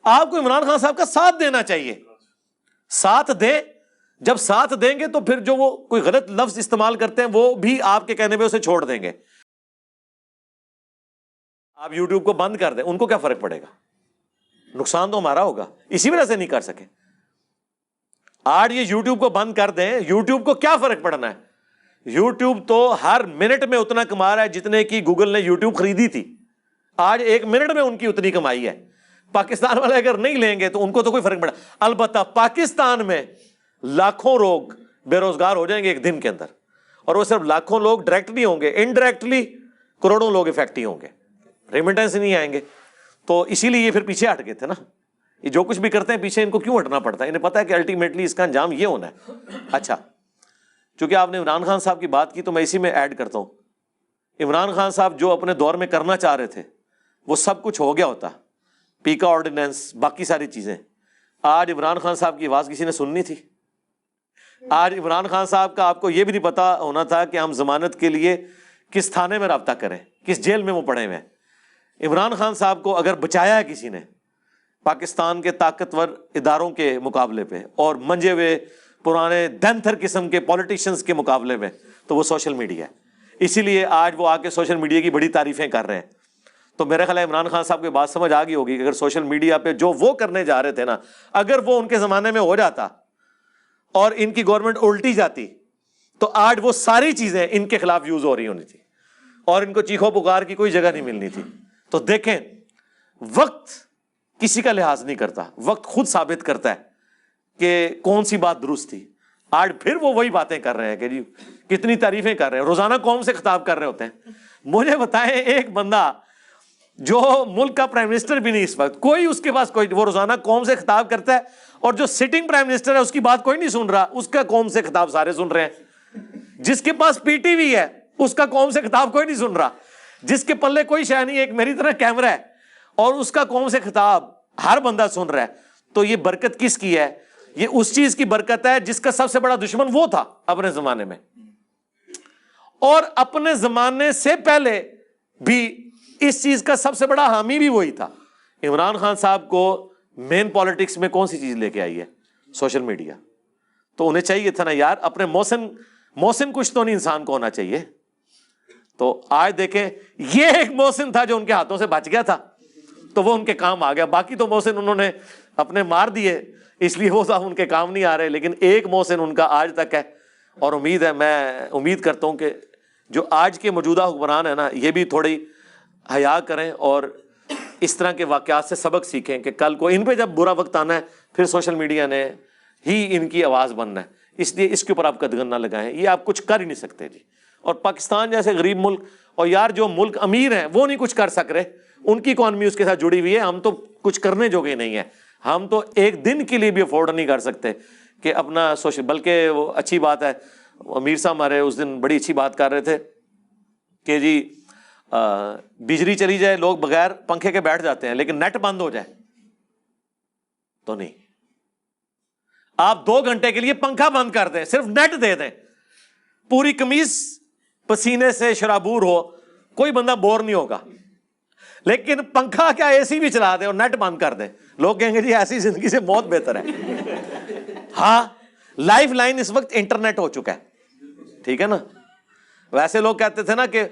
آپ کو عمران خان صاحب کا ساتھ دینا چاہیے، ساتھ دیں. جب ساتھ دیں گے تو پھر جو وہ کوئی غلط لفظ استعمال کرتے ہیں وہ بھی آپ کے کہنے پہ اسے چھوڑ دیں گے. آپ یوٹیوب کو بند کر دیں، ان کو کیا فرق پڑے گا؟ نقصان تو ہمارا ہوگا، اسی وجہ سے نہیں کر سکے. آج یہ یوٹیوب کو بند کر دیں، یوٹیوب کو کیا فرق پڑنا ہے؟ یوٹیوب تو ہر منٹ میں اتنا کما رہا ہے جتنے کی گوگل نے یوٹیوب خریدی تھی. آج ایک منٹ میں ان کی اتنی کمائی ہے. پاکستان والے اگر نہیں لیں گے تو ان کو تو کوئی فرق پڑا. البتہ پاکستان میں لاکھوں لوگ بے روزگار ہو جائیں گے ایک دن کے اندر، اور وہ صرف لاکھوں لوگ ڈائریکٹ نہیں ہوں گے، انڈائریکٹلی کروڑوں لوگ افیکٹ ہی ہوں گے، ریمیٹنس نہیں آئیں گے. تو اسی لیے یہ پھر پیچھے ہٹ گئے تھے نا. یہ جو کچھ بھی کرتے ہیں پیچھے ان کو کیوں ہٹنا پڑتا ہے؟ انہیں پتا ہے کہ الٹیمیٹلی اس کا انجام یہ ہونا ہے. اچھا، چونکہ آپ نے عمران خان صاحب کی بات کی تو میں اسی میں ایڈ کرتا ہوں. عمران خان صاحب جو اپنے دور میں کرنا چاہ رہے تھے وہ سب کچھ ہو گیا ہوتا. پیکا آرڈیننس، باقی ساری چیزیں. آج عمران خان صاحب کی آواز کسی نے سننی تھی؟ آج عمران خان صاحب کا آپ کو یہ بھی نہیں پتا ہونا تھا کہ ہم ضمانت کے لیے کس تھانے میں رابطہ کریں، کس جیل میں وہ پڑے ہوئے ہیں. عمران خان صاحب کو اگر بچایا ہے کسی نے پاکستان کے طاقتور اداروں کے مقابلے پہ اور منجے ہوئے پرانے دنتھر قسم کے پولیٹیشنز کے مقابلے میں، تو وہ سوشل میڈیا ہے. اسی لیے آج وہ آ کے سوشل میڈیا کی بڑی تعریفیں کر رہے ہیں. تو میرا خیال ہے عمران خان صاحب کی بات سمجھ آ گئی ہوگی کہ اگر سوشل میڈیا پہ جو وہ کرنے جا رہے تھے نا، اگر وہ ان کے زمانے میں ہو جاتا اور ان کی گورنمنٹ الٹی جاتی تو آج وہ ساری چیزیں ان کے خلاف یوز ہو رہی ہونی تھی اور ان کو چیخو پکار کی کوئی جگہ نہیں ملنی تھی. تو دیکھیں، وقت کسی کا لحاظ نہیں کرتا، وقت خود ثابت کرتا ہے کہ کون سی بات درست تھی. آج پھر وہ وہی باتیں کر رہے ہیں کہ جی کتنی تعریفیں کر رہے ہیں، روزانہ قوم سے خطاب کر رہے ہوتے ہیں. مجھے بتائیں ایک بندہ جو ملک کا پرائم منسٹر بھی نہیں اس وقت، کوئی اس کے پاس کوئی، وہ روزانہ قوم سے خطاب کرتا ہے اور جو سٹنگ پرائم منسٹر ہے اس کی بات کوئی نہیں سن رہا، اس کا قوم سے خطاب سارے سن رہے ہیں. جس کے پاس پی ٹی وی ہے اس کا قوم سے خطاب کوئی نہیں سن رہا، جس کے پلے کوئی شے نہیں، ایک میری طرح کیمرہ ہے اور اس کا قوم سے خطاب ہر بندہ سن رہا ہے. تو یہ برکت کس کی ہے؟ یہ اس چیز کی برکت ہے جس کا سب سے بڑا دشمن وہ تھا اپنے زمانے میں، اور اپنے زمانے سے پہلے بھی اس چیز کا سب سے بڑا حامی بھی وہی تھا. عمران خان صاحب کو مین پالیٹکس میں کون سی چیز لے کے آئی ہے؟ Social media. تو انہیں چاہیے تھا نا یار، اپنے محسن کچھ تو نہیں انسان کو ہونا چاہیے. تو آج دیکھیں یہ ایک محسن تھا جو ان کے ہاتھوں سے بچ گیا تھا تو وہ ان کے کام آ گیا. باقی تو محسن انہوں نے اپنے مار دیے، اس لیے وہ ان کے کام نہیں آ رہے. لیکن ایک محسن ان کا آج تک ہے، اور امید ہے، میں امید کرتا ہوں کہ جو آج کے موجودہ حکمران ہیں نا، یہ بھی تھوڑی حیا کریں اور اس طرح کے واقعات سے سبق سیکھیں کہ کل کو ان پہ جب برا وقت آنا ہے پھر سوشل میڈیا نے ہی ان کی آواز بننا ہے. اس لیے اس کے اوپر آپ قدغن نہ لگائیں، یہ آپ کچھ کر ہی نہیں سکتے جی. اور پاکستان جیسے غریب ملک، اور یار جو ملک امیر ہیں وہ نہیں کچھ کر سک رہے، ان کی اکانومی اس کے ساتھ جڑی ہوئی ہے. ہم تو کچھ کرنے جوگے نہیں ہیں، ہم تو ایک دن کے لیے بھی افورڈ نہیں کر سکتے کہ اپنا سوشل. بلکہ وہ اچھی بات ہے، امیر صاحب ہمارے اس دن بڑی اچھی بات کر رہے تھے کہ جی بجلی چلی جائے لوگ بغیر پنکھے کے بیٹھ جاتے ہیں، لیکن نیٹ بند ہو جائے تو نہیں. آپ 2 گھنٹے کے لیے پنکھا بند کر دیں، صرف نیٹ دے دیں، پوری قمیض پسینے سے شرابور ہو، کوئی بندہ بور نہیں ہوگا. لیکن پنکھا کیا اے سی بھی چلا دیں اور نیٹ بند کر دیں، لوگ کہیں گے جی ایسی زندگی سے موت بہتر ہے. ہاں، لائف لائن اس وقت انٹرنیٹ ہو چکا ہے، ٹھیک ہے نا. ویسے لوگ کہتے تھے نا کہ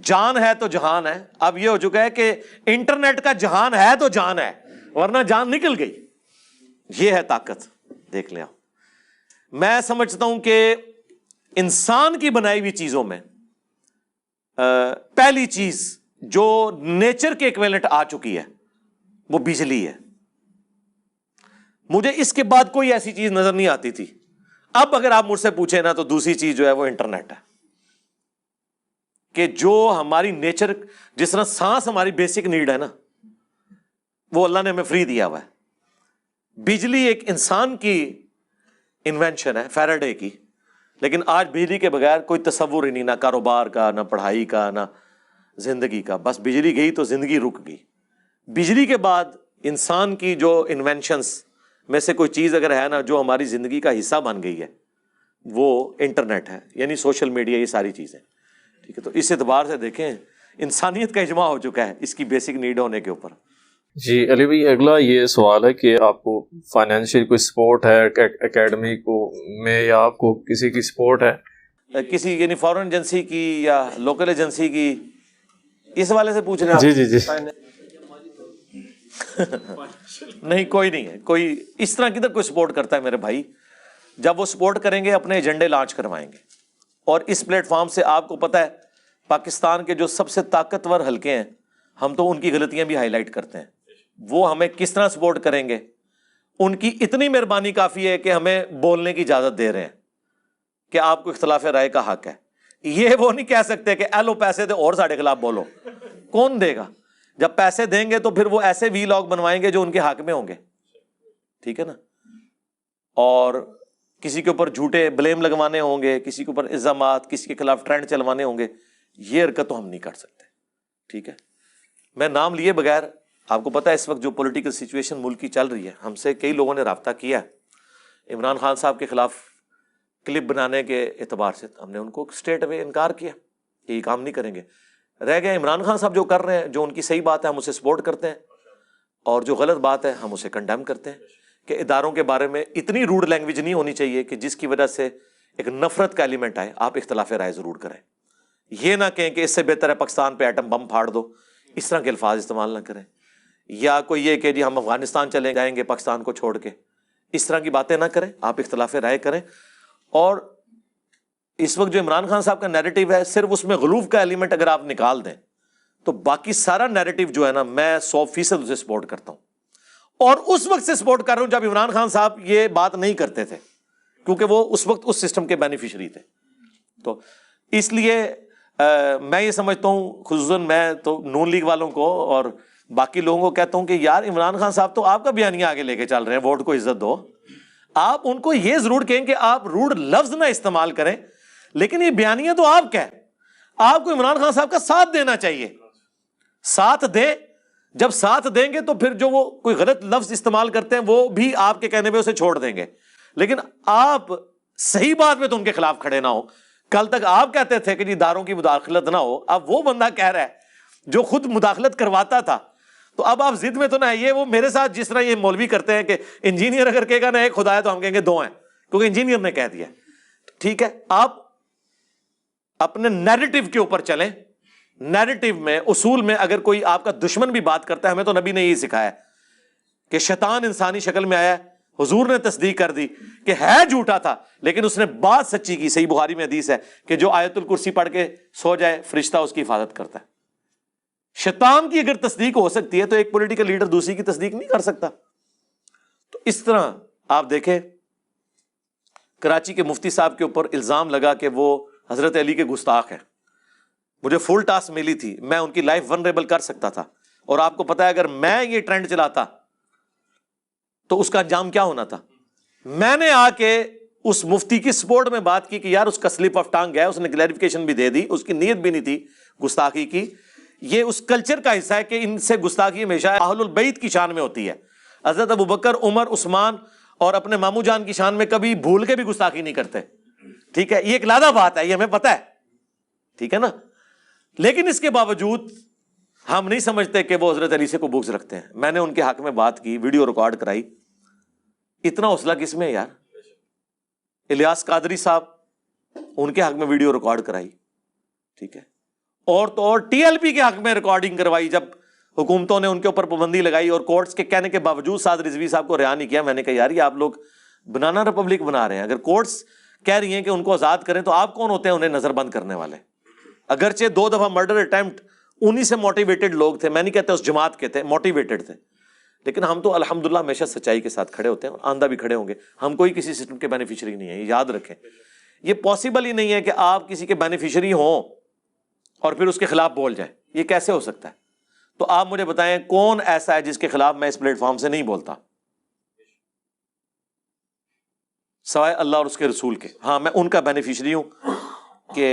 جان ہے تو جہان ہے، اب یہ ہو چکا ہے کہ انٹرنیٹ کا جہان ہے تو جان ہے، ورنہ جان نکل گئی. یہ ہے طاقت، دیکھ لیں. میں سمجھتا ہوں کہ انسان کی بنائی ہوئی چیزوں میں پہلی چیز جو نیچر کے ایکویلنٹ آ چکی ہے وہ بجلی ہے. مجھے اس کے بعد کوئی ایسی چیز نظر نہیں آتی تھی. اب اگر آپ مجھ سے پوچھیں نا تو دوسری چیز جو ہے وہ انٹرنیٹ ہے، کہ جو ہماری نیچر، جس طرح سانس ہماری بیسک نیڈ ہے نا، وہ اللہ نے ہمیں فری دیا ہوا ہے. بجلی ایک انسان کی انوینشن ہے، فیراڈے کی، لیکن آج بجلی کے بغیر کوئی تصور ہی نہیں، نہ کاروبار کا، نہ پڑھائی کا، نہ زندگی کا. بس بجلی گئی تو زندگی رک گئی. بجلی کے بعد انسان کی جو انوینشنز میں سے کوئی چیز اگر ہے نا جو ہماری زندگی کا حصہ بن گئی ہے، وہ انٹرنیٹ ہے، یعنی سوشل میڈیا، یہ ساری چیزیں. ٹھیک ہے، تو اس اعتبار سے دیکھیں انسانیت کا اجماع ہو چکا ہے اس کی بیسک نیڈ ہونے کے اوپر. جی علی بھائی، اگلا یہ سوال ہے کہ آپ کو فائنینشیل کوئی سپورٹ ہے اکیڈمی کو میں، یا آپ کو کسی کی سپورٹ ہے کسی یعنی فارن ایجنسی کی یا لوکل ایجنسی کی؟ اس والے سے پوچھ رہے ہیں جی جی جی نہیں کوئی نہیں ہے، کوئی اس طرح کدھر کوئی سپورٹ کرتا ہے میرے بھائی؟ جب وہ سپورٹ کریں گے اپنے ایجنڈے لانچ کروائیں گے، اور اس پلیٹ فارم سے آپ کو پتہ ہے پاکستان کے جو سب سے طاقتور حلقے ہیں ہم تو ان کی غلطیاں بھی ہائی لائٹ کرتے ہیں، وہ ہمیں کس طرح سپورٹ کریں گے؟ ان کی اتنی مہربانی کافی ہے کہ ہمیں بولنے کی اجازت دے رہے ہیں کہ آپ کو اختلاف رائے کا حق ہے۔ یہ وہ نہیں کہہ سکتے کہ ایلو پیسے دے اور ساڑھے خلاف بولو، کون دے گا؟ جب پیسے دیں گے تو پھر وہ ایسے وی لاگ بنوائیں گے جو ان کے حق میں ہوں گے، ٹھیک ہے نا؟ اور کسی کے اوپر جھوٹے بلیم لگوانے ہوں گے، کسی کے اوپر الزامات، کسی کے خلاف ٹرینڈ چلوانے ہوں گے، یہ حرکت تو ہم نہیں کر سکتے، ٹھیک ہے؟ میں نام لیے بغیر، آپ کو پتہ ہے اس وقت جو پولیٹیکل سچویشن ملک کی چل رہی ہے، ہم سے کئی لوگوں نے رابطہ کیا ہے عمران خان صاحب کے خلاف کلپ بنانے کے اعتبار سے، ہم نے ان کو اسٹریٹ اوے انکار کیا کہ یہ کام نہیں کریں گے۔ رہ گئے عمران خان صاحب جو کر رہے ہیں، جو ان کی صحیح بات ہے ہم اسے سپورٹ کرتے ہیں، اور جو غلط بات ہے ہم اسے کنڈیم کرتے ہیں کہ اداروں کے بارے میں اتنی روڈ لینگویج نہیں ہونی چاہیے کہ جس کی وجہ سے ایک نفرت کا ایلیمنٹ آئے۔ آپ اختلاف رائے ضرور کریں، یہ نہ کہیں کہ اس سے بہتر ہے پاکستان پہ ایٹم بم پھاڑ دو، اس طرح کے الفاظ استعمال نہ کریں، یا کوئی یہ کہ جی ہم افغانستان چلے جائیں گے پاکستان کو چھوڑ کے، اس طرح کی باتیں نہ کریں۔ آپ اختلاف رائے کریں، اور اس وقت جو عمران خان صاحب کا نیریٹو ہے صرف اس میں غلوف کا ایلیمنٹ اگر آپ نکال دیں تو باقی سارا نیریٹو جو ہے نا، میں 100% اسے سپورٹ کرتا ہوں، اور اس وقت سے سپورٹ کر رہا ہوں جب عمران خان صاحب یہ بات نہیں کرتے تھے، کیونکہ وہ اس وقت اس سسٹم کے بینیفیشری تھے۔ تو اس لیے میں یہ سمجھتا ہوں، خصوصاً میں تو نون لیگ والوں کو اور باقی لوگوں کو کہتا ہوں کہ یار عمران خان صاحب تو آپ کا بیانیہ آگے لے کے چل رہے ہیں، ووٹ کو عزت دو۔ آپ ان کو یہ ضرور کہیں کہ آپ روڈ لفظ نہ استعمال کریں، لیکن یہ بیانیہ تو آپ کا ہے، آپ کو عمران خان صاحب کا ساتھ دینا چاہیے، ساتھ دیں۔ جب ساتھ دیں گے تو پھر جو وہ کوئی غلط لفظ استعمال کرتے ہیں وہ بھی آپ کے کہنے پہ اسے چھوڑ دیں گے، لیکن آپ صحیح بات میں تو ان کے خلاف کھڑے نہ ہو۔ کل تک آپ کہتے تھے کہ جی اداروں کی مداخلت نہ ہو، اب وہ بندہ کہہ رہا ہے جو خود مداخلت کرواتا تھا، تو اب آپ ضد میں تو نہ آئیے۔ وہ میرے ساتھ جس طرح یہ مولوی کرتے ہیں کہ انجینئر اگر کہے گا نا ایک خدا ہے تو ہم کہیں گے دو ہیں، کیونکہ انجینئر نے کہہ دیا، ٹھیک ہے؟ آپ اپنے نیریٹو کے اوپر چلیں، نیریٹو میں، اصول میں اگر کوئی آپ کا دشمن بھی بات کرتا ہے، ہمیں تو نبی نے یہی سکھایا کہ شیطان انسانی شکل میں آیا، حضور نے تصدیق کر دی کہ ہے جھوٹا تھا لیکن اس نے بات سچی کی۔ صحیح بخاری میں حدیث ہے کہ جو آیت الکرسی پڑھ کے سو جائے فرشتہ اس کی حفاظت کرتا ہے۔ شیطان کی اگر تصدیق ہو سکتی ہے تو ایک پولیٹیکل لیڈر دوسری کی تصدیق نہیں کر سکتا۔ تو اس طرح آپ دیکھیں کراچی کے مفتی صاحب کے اوپر الزام لگا کہ وہ حضرت علی کے گستاخ ہیں، مجھے فل ٹاسک ملی تھی، میں ان کی لائف ونریبل کر سکتا تھا، اور آپ کو پتا ہے اگر میں یہ ٹرینڈ چلاتا تو اس کا انجام کیا ہونا تھا۔ میں نے آ کے اس مفتی کی سپورٹ میں بات کی کہ یار اس کا سلپ آف ٹانگ ہے، اس نے کلیریفیکیشن بھی دے دی، اس کی نیت بھی نہیں تھی گستاخی کی، یہ اس کلچر کا حصہ ہے کہ ان سے گستاخی ہمیشہ اہل البیت کی شان میں ہوتی ہے۔ حضرت ابوبکر، عمر، عثمان اور اپنے ماموں جان کی شان میں کبھی بھول کے بھی گستاخی نہیں کرتے، ٹھیک ہے؟ یہ ایک لادہ بات ہے، یہ ہمیں پتہ ہے، ٹھیک ہے نا؟ لیکن اس کے باوجود ہم نہیں سمجھتے کہ وہ حضرت علی سے کو بغض رکھتے ہیں۔ میں نے ان کے حق میں بات کی، ویڈیو ریکارڈ کرائی، اتنا حوصلہ کس میں ہے یار؟ الیاس قادری صاحب، ان کے حق میں ویڈیو ریکارڈ کرائی، ٹھیک ہے؟ اور تو اور ٹی ایل پی کے حق میں ریکارڈنگ کروائی جب حکومتوں نے ان کے اوپر پابندی لگائی، اور کورٹس کے کہنے کے باوجود سعد رضوی صاحب کو رہا نہیں کیا۔ میں نے کہا یار یہ آپ لوگ بنانا ریپبلک بنا رہے ہیں، اگر کورٹس کہہ رہی ہیں کہ ان کو آزاد کریں تو آپ کون ہوتے ہیں انہیں نظر بند کرنے والے؟ اگرچہ 2 دفعہ مرڈر اٹیمپٹ انہی سے موٹیویٹڈ لوگ تھے، میں نہیں کہتا اس جماعت کے تھے، موٹیویٹڈ تھے، لیکن ہم تو الحمدللہ ہمیشہ سچائی کے ساتھ کھڑے ہوتے ہیں، اور آندہ بھی کھڑے ہوں گے۔ ہم کوئی کسی سسٹم کے بینیفیشری نہیں ہیں، یہ یاد رکھیں۔ یہ پاسبل ہی نہیں ہے کہ آپ کسی کے بینیفیشری ہوں اور پھر اس کے خلاف بول جائیں، یہ کیسے ہو سکتا ہے؟ تو آپ مجھے بتائیں کون ایسا ہے جس کے خلاف میں اس پلیٹ فارم سے نہیں بولتا سوائے اللہ اور اس کے رسول کے؟ ہاں میں ان کا بینیفیشری ہوں کہ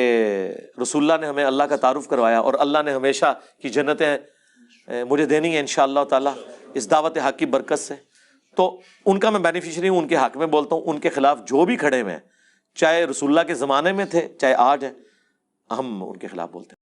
رسول اللہ نے ہمیں اللہ کا تعارف کروایا، اور اللہ نے ہمیشہ کی جنتیں مجھے دینی ہیں انشاءاللہ تعالیٰ اس دعوت حق کی برکت سے، تو ان کا میں بینیفیشری ہوں، ان کے حق میں بولتا ہوں۔ ان کے خلاف جو بھی کھڑے ہوئے ہیں، چاہے رسول اللہ کے زمانے میں تھے چاہے آج ہیں، ہم ان کے خلاف بولتے ہیں۔